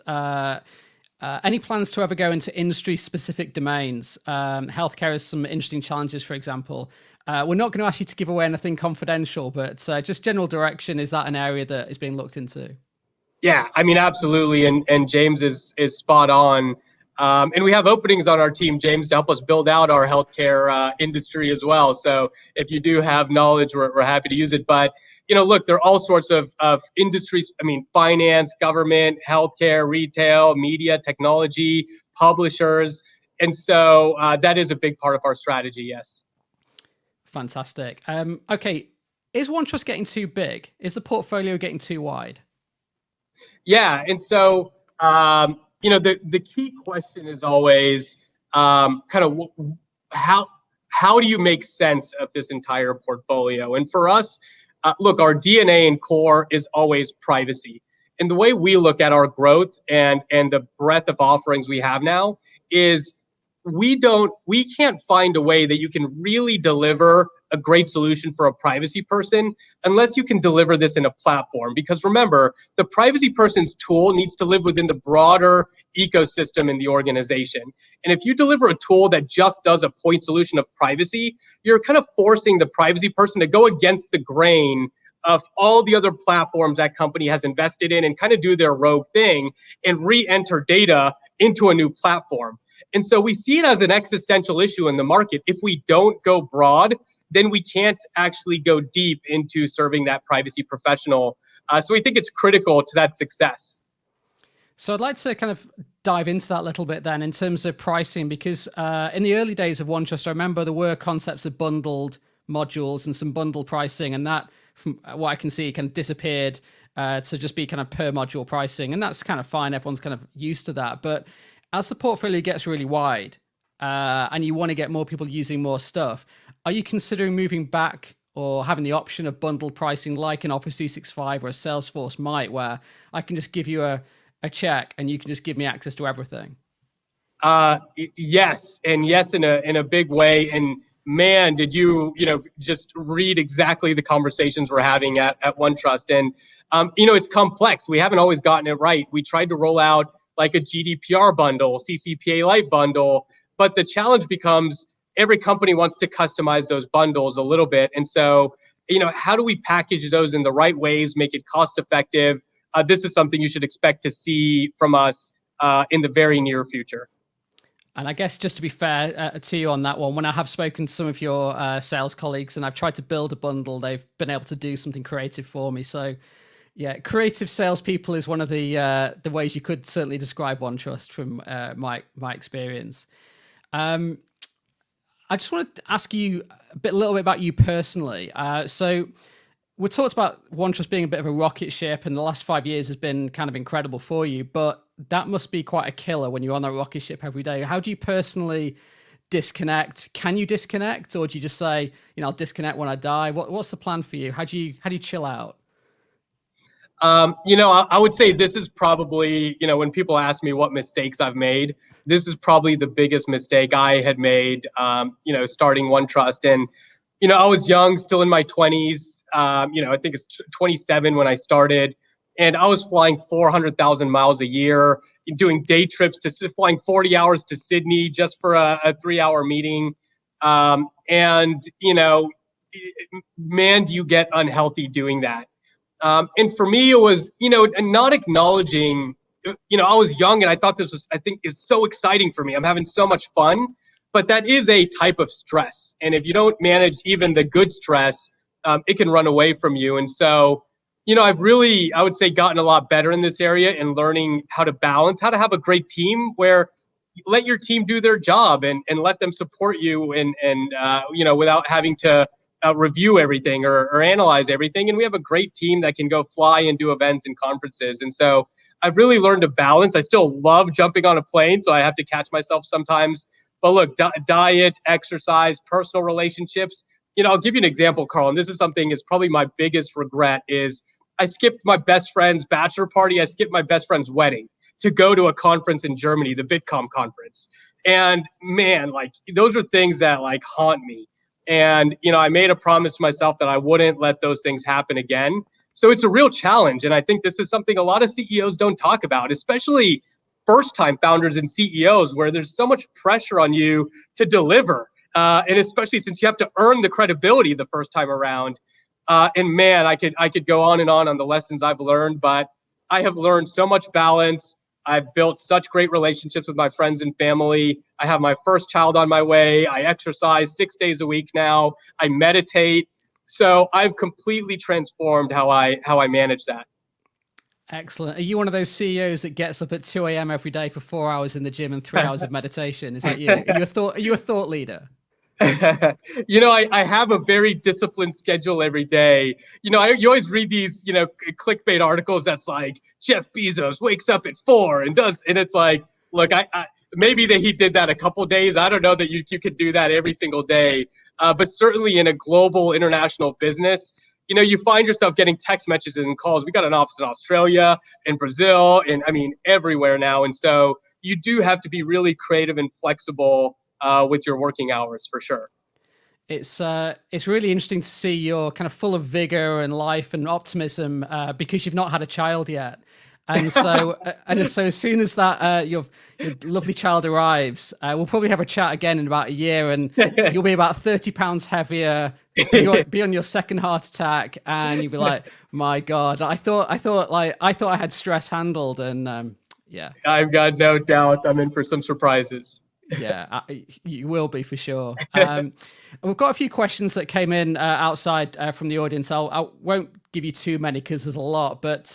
any plans to ever go into industry-specific domains. Healthcare has some interesting challenges, for example. We're not going to ask you to give away anything confidential, but just general direction, is that an area that is being looked into? Yeah, I mean, absolutely. And James is spot on. And we have openings on our team, James, to help us build out our healthcare industry as well. So if you do have knowledge, we're happy to use it. But, look, there are all sorts of industries. I mean, finance, government, healthcare, retail, media, technology, publishers. And so that is a big part of our strategy, yes. Fantastic. Okay, is OneTrust getting too big? Is the portfolio getting too wide? Yeah, and so the key question is always kind of how do you make sense of this entire portfolio? And for us, look, our DNA and core is always privacy. And the way we look at our growth and the breadth of offerings we have now is we can't find a way that you can really deliver a great solution for a privacy person unless you can deliver this in a platform. Because remember, the privacy person's tool needs to live within the broader ecosystem in the organization. And if you deliver a tool that just does a point solution of privacy, you're kind of forcing the privacy person to go against the grain of all the other platforms that company has invested in and kind of do their rogue thing and re-enter data into a new platform. And so we see it as an existential issue in the market. If we don't go broad, then we can't actually go deep into serving that privacy professional. So we think it's critical to that success. So I'd like to kind of dive into that a little bit then in terms of pricing, because in the early days of OneTrust, I remember there were concepts of bundled modules and some bundle pricing, and that, from what I can see, kind of disappeared to just be kind of per module pricing. And that's kind of fine. Everyone's kind of used to that. But as the portfolio gets really wide and you want to get more people using more stuff, are you considering moving back or having the option of bundled pricing like an Office 365 or a Salesforce might, where I can just give you a check and you can just give me access to everything? Yes, and yes in a big way. And man, did you just read exactly the conversations we're having at OneTrust. And it's complex. We haven't always gotten it right. We tried to roll out like a GDPR bundle, CCPA Lite bundle, but the challenge becomes every company wants to customize those bundles a little bit. And so, how do we package those in the right ways, make it cost effective? This is something you should expect to see from us in the very near future. And I guess just to be fair to you on that one, when I have spoken to some of your sales colleagues and I've tried to build a bundle, they've been able to do something creative for me. So yeah, creative salespeople is one of the ways you could certainly describe OneTrust from my experience. I just wanted to ask you a little bit about you personally. So we talked about OneTrust being a bit of a rocket ship, and the last 5 years has been kind of incredible for you, but that must be quite a killer when you're on that rocket ship every day. How do you personally disconnect? Can you disconnect, or do you just say, I'll disconnect when I die? What's the plan for you? How do you chill out? I would say this is probably, when people ask me what mistakes I've made, this is probably the biggest mistake I had made, starting OneTrust. And, I was young, still in my 20s. I think it's 27 when I started. And I was flying 400,000 miles a year, doing day trips flying 40 hours to Sydney just for a 3-hour meeting. And, man, do you get unhealthy doing that. And for me, it was, not acknowledging, I was young and I think it's so exciting for me. I'm having so much fun, but that is a type of stress. And if you don't manage even the good stress, it can run away from you. And so, I've really, I would say, gotten a lot better in this area and learning how to balance, how to have a great team where you let your team do their job and let them support you and without having to review everything or analyze everything. And we have a great team that can go fly and do events and conferences. And so I've really learned to balance. I still love jumping on a plane, so I have to catch myself sometimes. But look, diet, exercise, personal relationships. I'll give you an example, Carl, and this is something is probably my biggest regret is I skipped my best friend's bachelor party. I skipped my best friend's wedding to go to a conference in Germany, the Bitkom conference. And man, like those are things that like haunt me. And, I made a promise to myself that I wouldn't let those things happen again. So it's a real challenge. And I think this is something a lot of CEOs don't talk about, especially first-time founders and CEOs, where there's so much pressure on you to deliver. And especially since you have to earn the credibility the first time around. And man, I could go on and on the lessons I've learned, but I have learned so much balance. I've built such great relationships with my friends and family. I have my first child on my way. I exercise 6 days a week now. I meditate. So I've completely transformed how I manage that. Excellent. Are you one of those CEOs that gets up at 2 a.m. every day for 4 hours in the gym and 3 hours of meditation? Is that you? Are you a thought leader? I have a very disciplined schedule every day. You always read these, clickbait articles that's like Jeff Bezos wakes up at 4 and it's like, look, I maybe that he did that a couple days. I don't know that you could do that every single day, but certainly in a global international business, you find yourself getting text messages and calls. We got an office in Australia, in Brazil, and everywhere now. And so you do have to be really creative and flexible with your working hours for sure. It's really interesting to see you're kind of full of vigor and life and optimism because you've not had a child yet. And so, as soon as that your lovely child arrives, we'll probably have a chat again in about a year, and you'll be about 30 pounds heavier, be on your second heart attack, and you'll be like, "My God, I thought I had stress handled," and yeah, I've got no doubt I'm in for some surprises. Yeah, you will be for sure. We've got a few questions that came in outside from the audience. I won't give you too many because there's a lot, but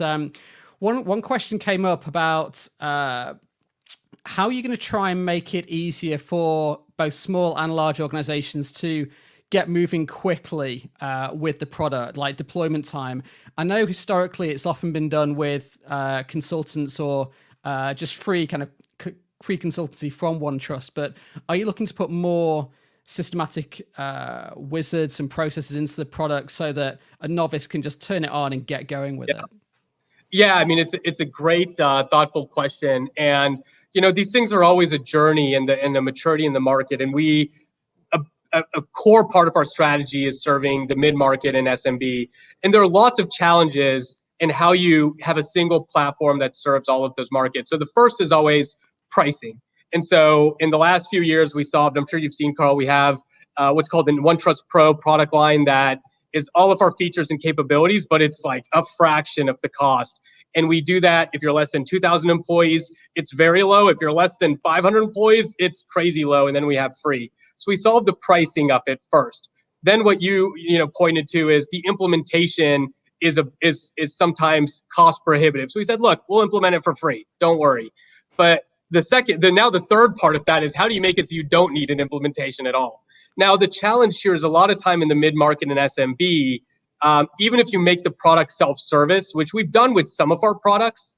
one question came up about how you're going to try and make it easier for both small and large organizations to get moving quickly with the product, like deployment time. I know historically it's often been done with consultants or just free consultancy from OneTrust, but are you looking to put more systematic wizards and processes into the product so that a novice can just turn it on and get going with it? Yeah, it's a great, thoughtful question, and these things are always a journey in the maturity in the market, and a core part of our strategy is serving the mid-market and SMB, and there are lots of challenges in how you have a single platform that serves all of those markets. So the first is always pricing. And so in the last few years, we solved, I'm sure you've seen, Carl, we have what's called the OneTrust Pro product line that is all of our features and capabilities, but it's like a fraction of the cost. And we do that if you're less than 2,000 employees, it's very low. If you're less than 500 employees, it's crazy low. And then we have free. So we solve the pricing of it first. Then what you pointed to is the implementation is sometimes cost prohibitive. So we said, look, we'll implement it for free. Don't worry. But the third part of that is how do you make it so you don't need an implementation at all? Now, the challenge here is a lot of time in the mid-market and SMB, even if you make the product self-service, which we've done with some of our products,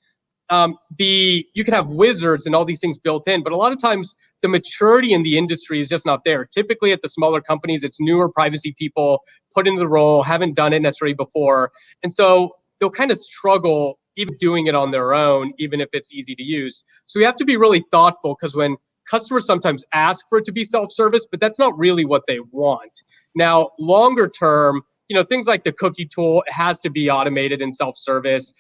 you can have wizards and all these things built in, but a lot of times the maturity in the industry is just not there. Typically at the smaller companies, it's newer privacy people put into the role, haven't done it necessarily before. And so they'll kind of struggle even doing it on their own, even if it's easy to use. So we have to be really thoughtful, because when customers sometimes ask for it to be self-service, but that's not really what they want. Now, longer term, things like the cookie tool has to be automated and self-service,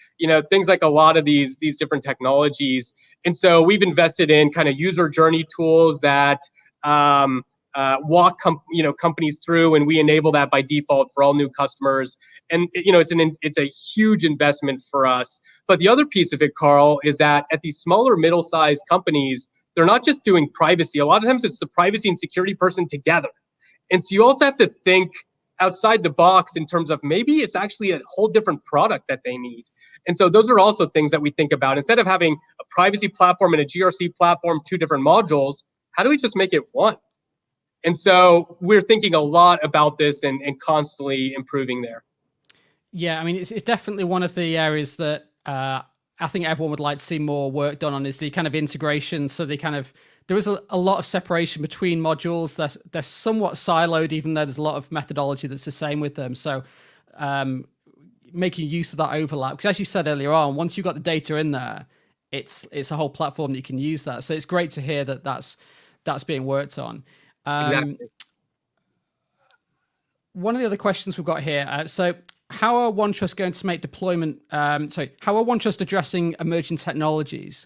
things like a lot of these different technologies. And so we've invested in kind of user journey tools that walk companies through, and we enable that by default for all new customers. And it's a huge investment for us. But the other piece of it, Carl, is that at these smaller, middle-sized companies, they're not just doing privacy. A lot of times it's the privacy and security person together. And so you also have to think outside the box in terms of maybe it's actually a whole different product that they need. And so those are also things that we think about. Instead of having a privacy platform and a GRC platform, two different modules, how do we just make it one? And so we're thinking a lot about this and constantly improving there. Yeah, I mean, it's definitely one of the areas that I think everyone would like to see more work done on, is the kind of integration. So there is a lot of separation between modules. They're somewhat siloed, even though there's a lot of methodology that's the same with them. So making use of that overlap, because as you said earlier on, once you've got the data in there, it's a whole platform that you can use that. So it's great to hear that that's being worked on. Exactly. One of the other questions we've got here. So how are OneTrust going to make deployment? How are OneTrust addressing emerging technologies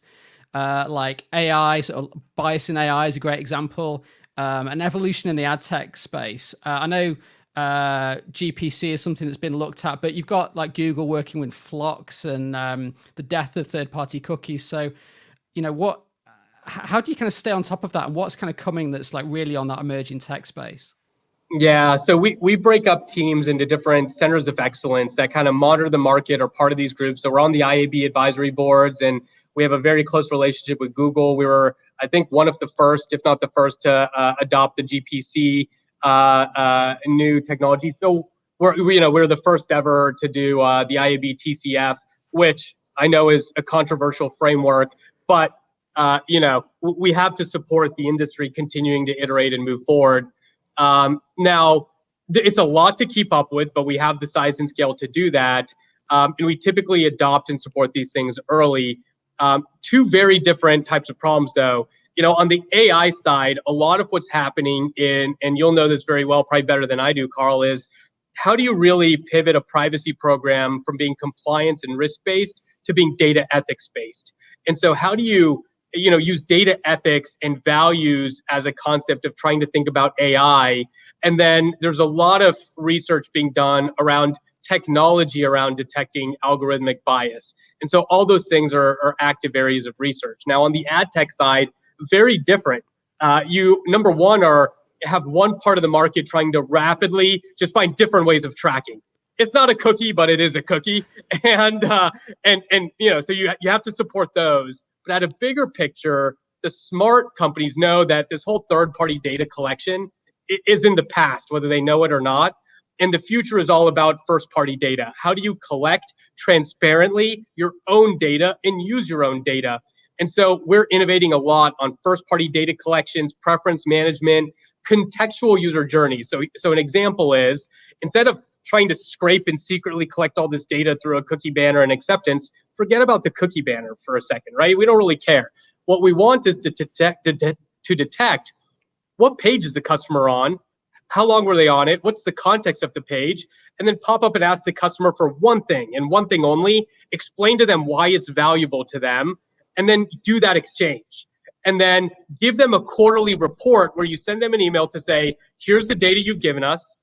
like AI? So bias in AI is a great example. An evolution in the ad tech space. I know GPC is something that's been looked at, but you've got like Google working with Flocks and the death of third-party cookies. So, how do you kind of stay on top of that, and what's kind of coming that's like really on that emerging tech space? Yeah, so we break up teams into different centers of excellence that kind of monitor the market, or part of these groups. So we're on the IAB advisory boards, and we have a very close relationship with Google. We were, I think, one of the first, if not the first, to adopt the GPC new technology. So we're the first ever to do the IAB TCF, which I know is a controversial framework, but we have to support the industry continuing to iterate and move forward. Now, it's a lot to keep up with, but we have the size and scale to do that. And we typically adopt and support these things early. Two very different types of problems, though. On the AI side, a lot of what's happening and you'll know this very well, probably better than I do, Carl, is how do you really pivot a privacy program from being compliance and risk-based to being data ethics-based? And so how do you use data ethics and values as a concept of trying to think about AI? And then there's a lot of research being done around technology around detecting algorithmic bias. And so all those things are active areas of research. Now, on the ad tech side, very different. Number one, have one part of the market trying to rapidly just find different ways of tracking. It's not a cookie, but it is a cookie. And so you have to support those. But at a bigger picture, the smart companies know that this whole third-party data collection is in the past, whether they know it or not. And the future is all about first-party data. How do you collect transparently your own data and use your own data? And so we're innovating a lot on first-party data collections, preference management, contextual user journeys. So an example is, instead of trying to scrape and secretly collect all this data through a cookie banner and acceptance, forget about the cookie banner for a second, right? We don't really care. What we want is to detect what page is the customer on, how long were they on it, what's the context of the page, and then pop up and ask the customer for one thing and one thing only, explain to them why it's valuable to them, and then do that exchange. And then give them a quarterly report where you send them an email to say, here's the data you've given us,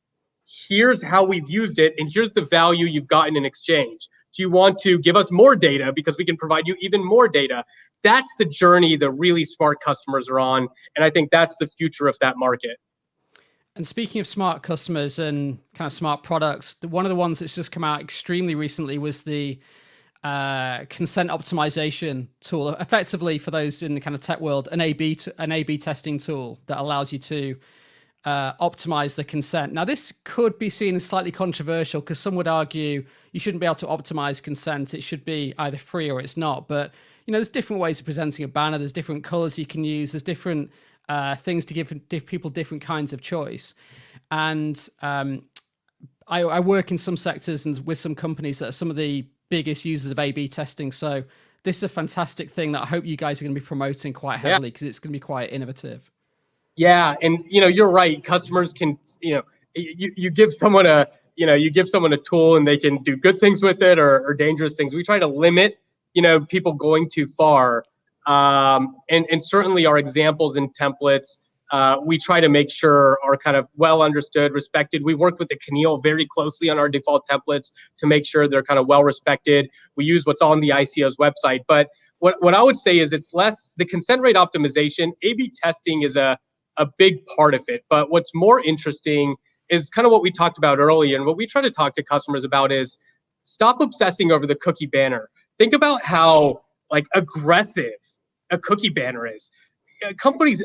here's how we've used it, and here's the value you've gotten in exchange. Do you want to give us more data because we can provide you even more data? That's the journey the really smart customers are on, and I think that's the future of that market. And speaking of smart customers and kind of smart products, one of the ones that's just come out extremely recently was the consent optimization tool. Effectively, for those in the kind of tech world, an A/B testing tool that allows you to optimize the consent. Now, this could be seen as slightly controversial because some would argue you shouldn't be able to optimize consent. It should be either free or it's not. But there's different ways of presenting a banner. There's different colors you can use. There's different things to give people different kinds of choice. And I work in some sectors and with some companies that are some of the biggest users of A/B testing. So this is a fantastic thing that I hope you guys are going to be promoting quite heavily because it's going to be quite innovative. Yeah, and you're right. Customers can, you give someone a, you give someone a tool and they can do good things with it or dangerous things. We try to limit, people going too far. And certainly our examples and templates, we try to make sure are kind of well understood, respected. We work with the CNIL very closely on our default templates to make sure they're kind of well respected. We use what's on the ICO's website. But what I would say is it's less the consent rate optimization. A/B testing is a big part of it. But what's more interesting is kind of what we talked about earlier. And what we try to talk to customers about is stop obsessing over the cookie banner. Think about how like aggressive a cookie banner is.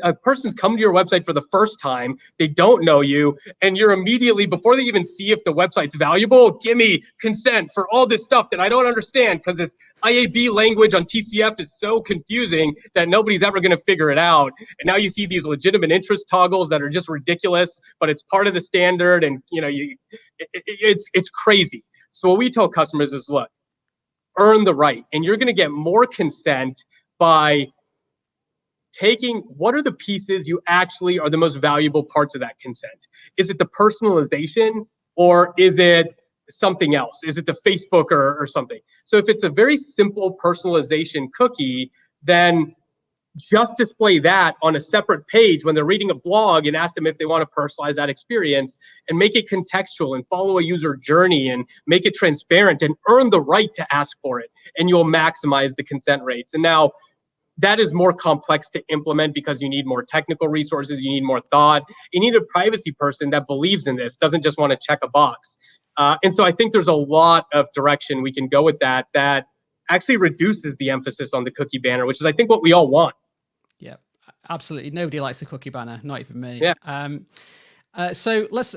A person's come to your website for the first time, they don't know you, and you're immediately, before they even see if the website's valuable, give me consent for all this stuff that I don't understand because this IAB language on TCF is so confusing that nobody's ever going to figure it out. And now you see these legitimate interest toggles that are just ridiculous, but it's part of the standard, and it's crazy. So what we tell customers is, look, earn the right, and you're going to get more consent by taking what are the pieces you actually are the most valuable parts of that consent. Is it the personalization or is it something else? Is it the Facebook or something? So if it's a very simple personalization cookie, then just display that on a separate page when they're reading a blog and ask them if they want to personalize that experience and make it contextual and follow a user journey and make it transparent and earn the right to ask for it. And you'll maximize the consent rates. And now, that is more complex to implement because you need more technical resources, you need more thought, you need a privacy person that believes in this, doesn't just want to check a box. And so I think there's a lot of direction we can go with that actually reduces the emphasis on the cookie banner, which is I think what we all want. Yeah, absolutely. Nobody likes a cookie banner, not even me. Yeah. So let's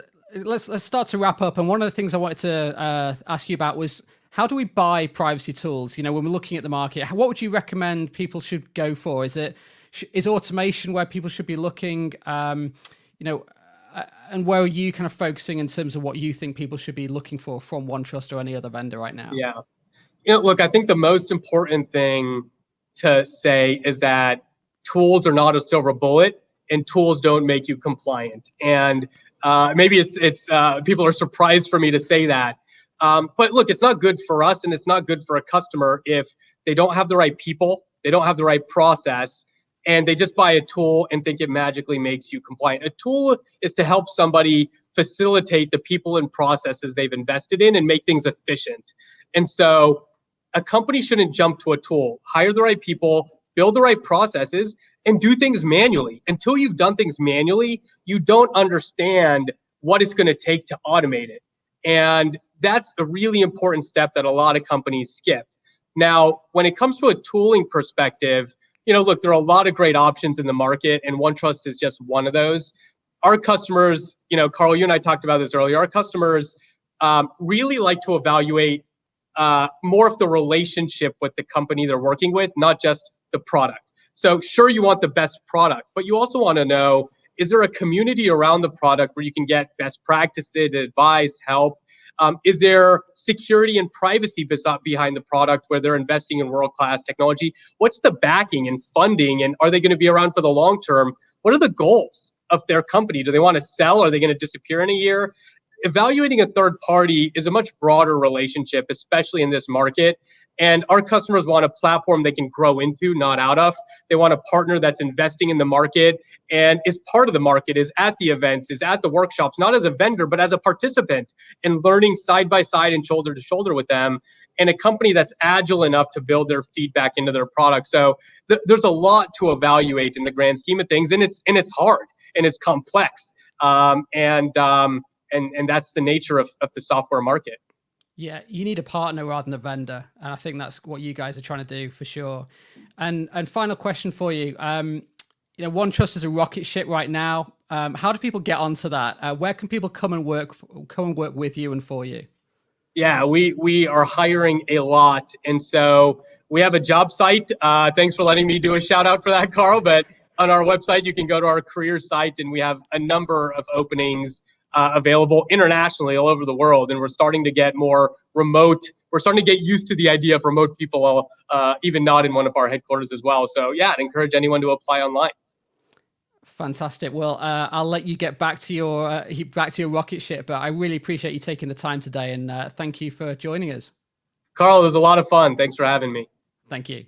start to wrap up. And one of the things I wanted to ask you about was, how do we buy privacy tools? When we're looking at the market, what would you recommend people should go for? Is automation where people should be looking? And where are you kind of focusing in terms of what you think people should be looking for from OneTrust or any other vendor right now? Yeah. Look, I think the most important thing to say is that tools are not a silver bullet and tools don't make you compliant. And maybe it's people are surprised for me to say that. But look, it's not good for us and it's not good for a customer if they don't have the right people, they don't have the right process, and they just buy a tool and think it magically makes you compliant. A tool is to help somebody facilitate the people and processes they've invested in and make things efficient. And so a company shouldn't jump to a tool. Hire the right people, build the right processes, and do things manually. Until you've done things manually, you don't understand what it's going to take to automate it. And that's a really important step that a lot of companies skip. Now, when it comes to a tooling perspective, look, there are a lot of great options in the market, and OneTrust is just one of those. Our customers, Carl, you and I talked about this earlier, our customers really like to evaluate more of the relationship with the company they're working with, not just the product. So sure, you want the best product, but you also want to know, is there a community around the product where you can get best practices, advice, help? Is there security and privacy behind the product where they're investing in world-class technology? What's the backing and funding, and are they going to be around for the long term? What are the goals of their company? Do they want to sell? Are they going to disappear in a year? Evaluating a third party is a much broader relationship, especially in this market. And our customers want a platform they can grow into, not out of. They want a partner that's investing in the market and is part of the market, is at the events, is at the workshops, not as a vendor, but as a participant and learning side by side and shoulder to shoulder with them. And a company that's agile enough to build their feedback into their product. So there's a lot to evaluate in the grand scheme of things. And it's hard and it's complex. And that's the nature of the software market. Yeah, you need a partner rather than a vendor, and I think that's what you guys are trying to do for sure. And final question for you: OneTrust is a rocket ship right now. How do people get onto that? Where can people come and work with you and for you? Yeah, we are hiring a lot, and so we have a job site. Thanks for letting me do a shout out for that, Carl. But on our website, you can go to our career site, and we have a number of openings available internationally all over the world. And we're starting to get more remote we're starting to get used to the idea of remote people, even not in one of our headquarters as well. So yeah, I'd encourage anyone to apply online. Fantastic. Well, I'll let you get back to your rocket ship, but I really appreciate you taking the time today, and thank you for joining us. Carl, it was a lot of fun. Thanks for having me. Thank you.